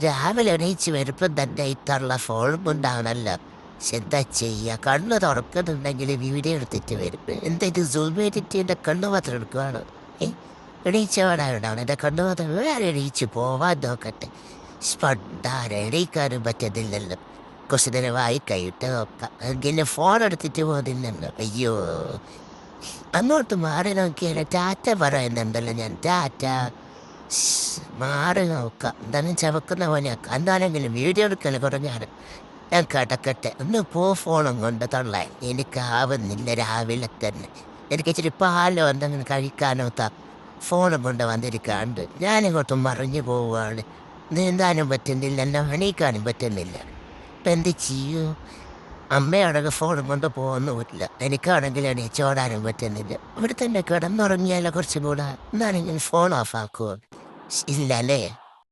രാവിലെ എണീച്ച് വരുമ്പം തന്നെ ഇത്തള്ള ഫോണും കൊണ്ടാണല്ലോ. പക്ഷെ എന്താ ചെയ്യുക, കണ്ണ് തുറക്കുന്നുണ്ടെങ്കിൽ വീഡിയോ എടുത്തിട്ട് വരും. എന്താ ഇത് സൂം ചെയ്തിട്ട് എൻ്റെ കണ്ണ് മാത്രം എടുക്കുവാണ്. എണീച്ചവടാണ് എൻ്റെ കണ്ണ് മാത്രം വേറെ എണീച്ച് പോവാൻ നോക്കട്ടെ. സ്പണ്ടാര എണീക്കാനും പറ്റുന്നില്ലല്ലോ. കുറച്ച് നേരം വായി കഴിയിട്ട് നോക്കാം. എങ്കിലും ഫോൺ എടുത്തിട്ട് പോകുന്നില്ലല്ലോ. അയ്യോ, അങ്ങോട്ട് മാറി നോക്കിയാൽ ടാറ്റ പറയുന്നുണ്ടല്ലോ. ഞാൻ ടാറ്റ മാറി നോക്കാം. എന്തായാലും ചവക്കുന്ന പോലെയാക്കാം. എന്താണെങ്കിലും വീഡിയോ എടുക്കൽ കുറഞ്ഞാണ്. ഞാൻ കിടക്കട്ടെ, ഒന്ന് പോ ഫോണും കൊണ്ട് തള്ളാൻ. എനിക്കാവുന്നില്ല രാവിലെ തന്നെ. എനിക്ക് ഇച്ചിരി പാലോ എന്തെങ്കിലും കഴിക്കാനോ ഫോണും കൊണ്ട് വന്നിരിക്കാണ്ട് ഞാനിങ്ങോട്ട് മറിഞ്ഞു പോവുകയാണ്. നീന്താനും പറ്റുന്നില്ല, എന്നെ എണീക്കാനും പറ്റുന്നില്ല. ഇപ്പം എന്ത് ചെയ്യൂ? അമ്മയാണെങ്കിൽ ഫോണും കൊണ്ട് പോകുന്നുമില്ല, എനിക്കാണെങ്കിൽ എണീച്ചോടാനും പറ്റുന്നില്ല. ഇവിടെ തന്നെ കിടന്നുറങ്ങിയാലോ കുറച്ചും കൂടെ. എന്നാണെങ്കിൽ ഫോൺ ഓഫ് ആക്കുമോ? ഇല്ല അല്ലേ?